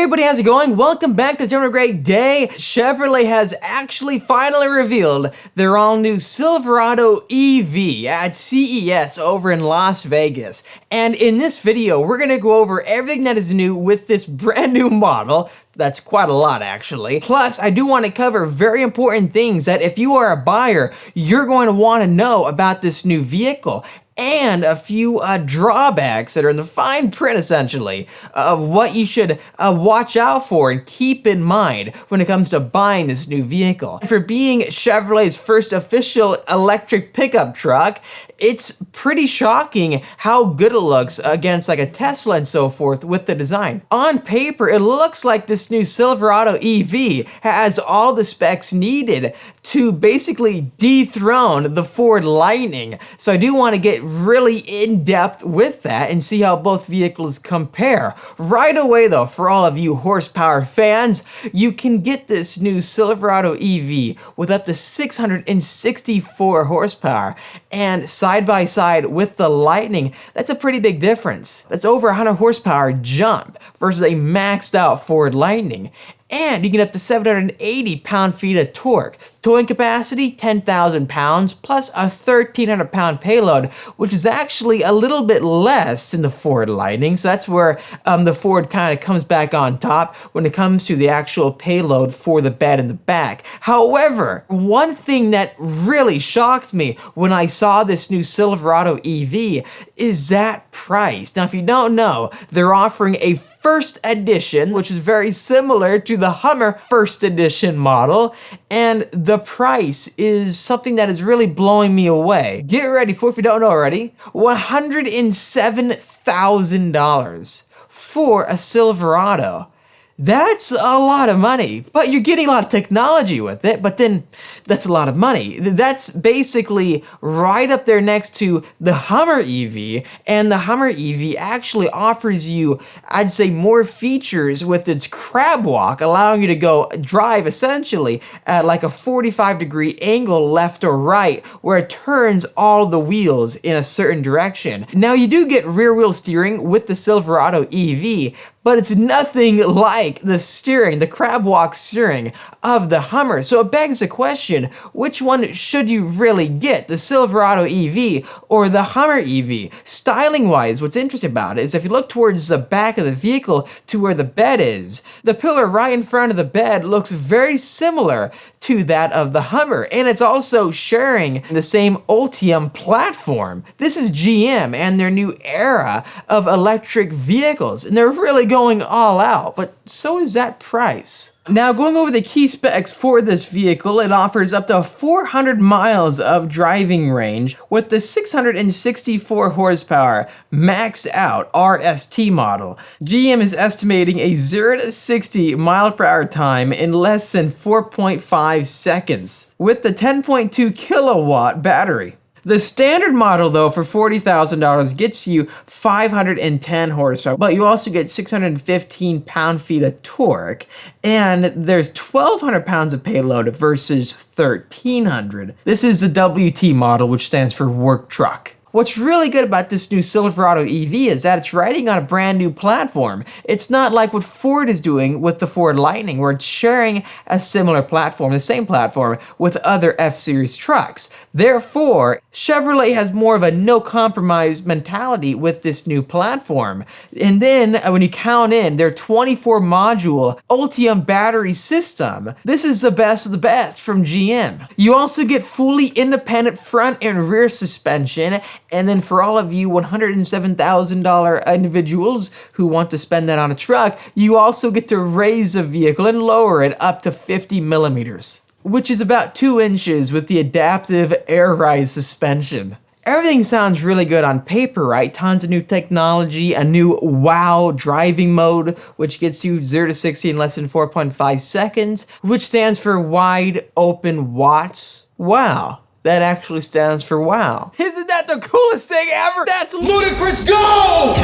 Hey everybody, how's it going? Welcome back to Doing a Great Day. Chevrolet has actually finally revealed their all-new Silverado EV at CES over in Las Vegas. And in this video, we're gonna go over everything that is new with this brand new model. That's quite a lot, actually. Plus, I do want to cover very important things that if you are a buyer, you're going to want to know about this new vehicle. And a few drawbacks that are in the fine print, essentially, of what you should watch out for and keep in mind when it comes to buying this new vehicle. For being Chevrolet's first official electric pickup truck, it's pretty shocking how good it looks against like a Tesla and so forth with the design. On paper, it looks like this new Silverado EV has all the specs needed to basically dethrone the Ford Lightning. So I do want to get really in-depth with that and see how both vehicles compare. Right away though, for all of you horsepower fans, you can get this new Silverado EV with up to 664 horsepower, and side by side with the Lightning, that's a pretty big difference. That's over 100 horsepower jump versus a maxed out Ford Lightning. And you get up to 780 pound-feet of torque. Towing capacity, 10,000 pounds, plus a 1,300 pound payload, which is actually a little bit less than the Ford Lightning. So that's where the Ford kind of comes back on top when it comes to the actual payload for the bed in the back. However, one thing that really shocked me when I saw this new Silverado EV is that price. Now, if you don't know, they're offering a first edition, which is very similar to the Hummer first edition model, and the price is something that is really blowing me away. Get ready for, if you don't know already, $107,000 for a Silverado. That's a lot of money, but you're getting a lot of technology with it, but then that's a lot of money. That's basically right up there next to the Hummer EV, and the Hummer EV actually offers you, I'd say, more features with its crab walk, allowing you to go drive essentially at like a 45-degree angle left or right, where it turns all the wheels in a certain direction. Now, you do get rear wheel steering with the Silverado EV, but it's nothing like the steering, the crab walk steering of the Hummer. So it begs the question, which one should you really get, the Silverado EV or the Hummer EV? Styling-wise, what's interesting about it is if you look towards the back of the vehicle to where the bed is, the pillar right in front of the bed looks very similar to that of the Hummer, and it's also sharing the same Ultium platform. This is GM and their new era of electric vehicles, and they're really going all out, but so is that price. Now, going over the key specs for this vehicle, it offers up to 400 miles of driving range with the 664 horsepower maxed out RST model. GM is estimating a 0 to 60 mile per hour time in less than 4.5 seconds with the 10.2 kilowatt battery. The standard model, though, for $40,000 gets you 510 horsepower, but you also get 615 pound-feet of torque, and there's 1,200 pounds of payload versus 1,300. This is the WT model, which stands for work truck. What's really good about this new Silverado EV is that it's riding on a brand new platform. It's not like what Ford is doing with the Ford Lightning, where it's sharing a similar platform, the same platform, with other F-Series trucks. Therefore, Chevrolet has more of a no-compromise mentality with this new platform. And then, when you count in their 24-module Ultium battery system, this is the best of the best from GM. You also get fully independent front and rear suspension. And then for all of you $107,000 individuals who want to spend that on a truck, you also get to raise the vehicle and lower it up to 50 millimeters, which is about 2 inches with the adaptive air ride suspension. Everything sounds really good on paper, right? Tons of new technology, a new wow driving mode, which gets you 0 to 60 in less than 4.5 seconds, which stands for wide open watts. Wow. That actually stands for wow. Isn't that the coolest thing ever? That's ludicrous. Go!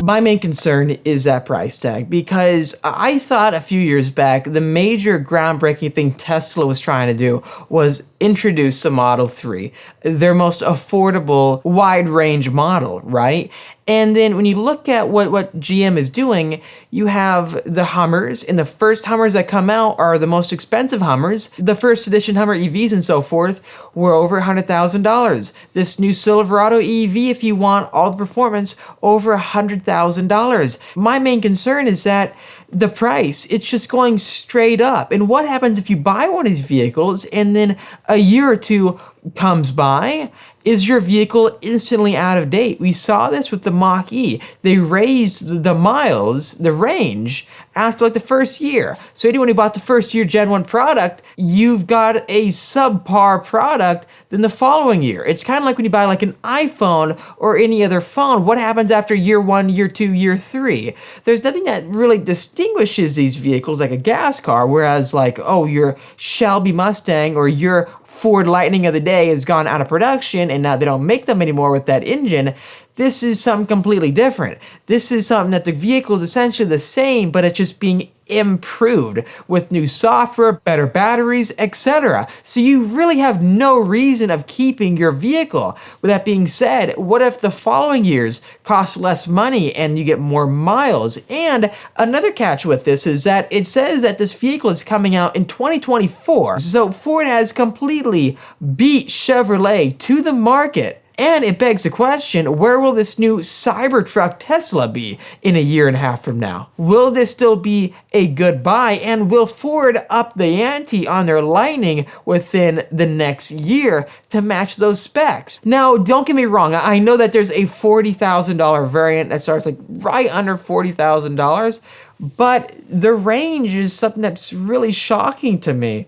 My main concern is that price tag, because I thought a few years back the major groundbreaking thing Tesla was trying to do was introduce the Model 3, their most affordable wide range model, right? And then when you look at what GM is doing, you have the Hummers, and the first Hummers that come out are the most expensive Hummers. The first edition Hummer EVs and so forth were over $100,000. This new Silverado EV, if you want all the performance, over $100,000. My main concern is that the price, it's just going straight up. And what happens if you buy one of these vehicles and then a year or two comes by? Is your vehicle instantly out of date? We saw this with the Mach-E. They raised the miles, the range, after like the first year. So anyone who bought the first year Gen 1 product, you've got a subpar product than the following year. It's kind of like when you buy like an iPhone or any other phone. What happens after year 1, year 2, year 3? There's nothing that really distinguishes these vehicles like a gas car, whereas like, oh, your Shelby Mustang or your Ford Lightning of the day has gone out of production and now they don't make them anymore with that engine. This is something completely different. This is something that the vehicle is essentially the same, but it's just being improved with new software, better batteries, etc. So you really have no reason of keeping your vehicle. With that being said, what if the following years cost less money and you get more miles? And another catch with this is that it says that this vehicle is coming out in 2024. So Ford has completely beat Chevrolet to the market. And it begs the question, where will this new Cybertruck Tesla be in a year and a half from now? Will this still be a good buy? And will Ford up the ante on their Lightning within the next year to match those specs? Now, don't get me wrong. I know that there's a $40,000 variant that starts like right under $40,000, but the range is something that's really shocking to me.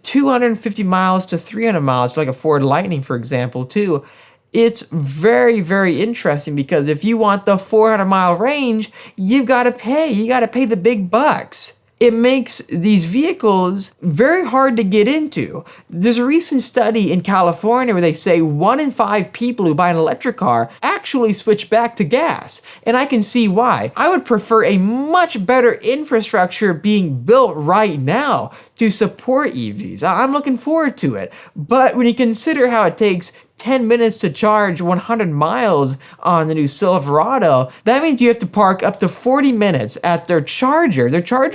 250 miles to 300 miles, like a Ford Lightning, for example, too. It's very, very interesting because if you want the 400-mile range, you've got to pay. You got to pay the big bucks. It makes these vehicles very hard to get into. There's a recent study in California where they say 1 in 5 people who buy an electric car actually switch back to gas. And I can see why. I would prefer a much better infrastructure being built right now to support EVs. I'm looking forward to it. But when you consider how it takes 10 minutes to charge 100 miles on the new Silverado, that means you have to park up to 40 minutes at their charger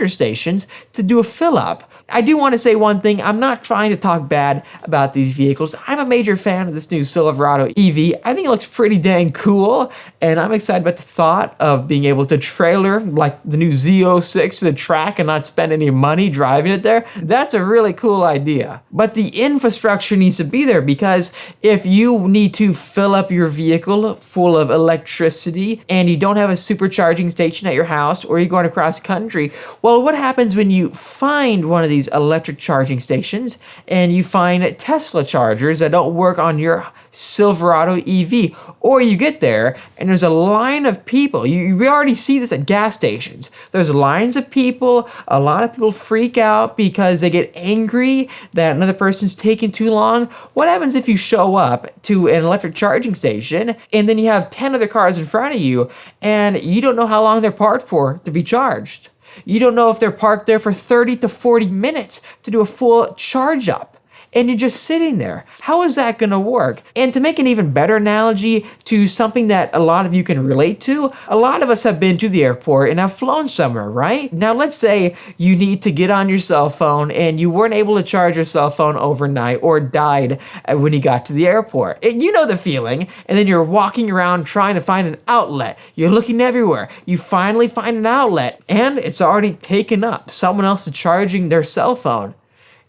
stations to do a fill up. I do want to say one thing. I'm not trying to talk bad about these vehicles. I'm a major fan of this new Silverado EV. I think it looks pretty dang cool, and I'm excited about the thought of being able to trailer like the new Z06 to the track and not spend any money driving it there. That's a really cool idea. But the infrastructure needs to be there, because if you need to fill up your vehicle full of electricity and you don't have a supercharging station at your house, or you're going across country, well, what happens when you find one of these electric charging stations and you find Tesla chargers that don't work on your Silverado EV, or you get there and there's a line of people. We already see this at gas stations. There's lines of people. A lot of people freak out because they get angry that another person's taking too long. What happens if you show up to an electric charging station and then you have 10 other cars in front of you and you don't know how long they're parked for to be charged? You don't know if they're parked there for 30 to 40 minutes to do a full charge up. And you're just sitting there. How is that going to work? And to make an even better analogy to something that a lot of you can relate to, a lot of us have been to the airport and have flown somewhere, right? Now, let's say you need to get on your cell phone and you weren't able to charge your cell phone overnight, or died when you got to the airport. And you know the feeling. And then you're walking around trying to find an outlet. You're looking everywhere. You finally find an outlet and it's already taken up. Someone else is charging their cell phone.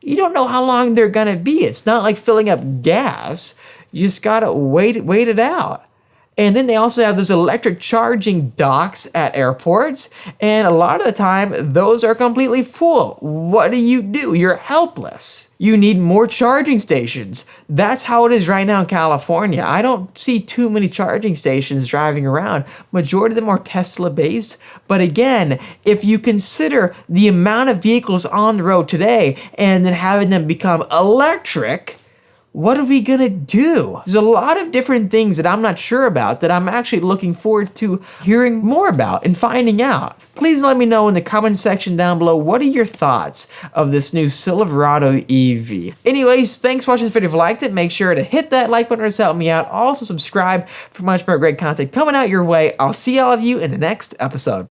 You don't know how long they're gonna be. It's not like filling up gas. You just gotta wait it out. And then they also have those electric charging docks at airports, and a lot of the time, those are completely full. What do? You're helpless. You need more charging stations. That's how it is right now in California. I don't see too many charging stations driving around. Majority of them are Tesla-based. But again, if you consider the amount of vehicles on the road today and then having them become electric, what are we gonna do? There's a lot of different things that I'm not sure about that I'm actually looking forward to hearing more about and finding out. Please let me know in the comment section down below, what are your thoughts of this new Silverado EV? Anyways, thanks for watching this video. If you liked it, make sure to hit that like button to help me out. Also subscribe for much more great content coming out your way. I'll see all of you in the next episode.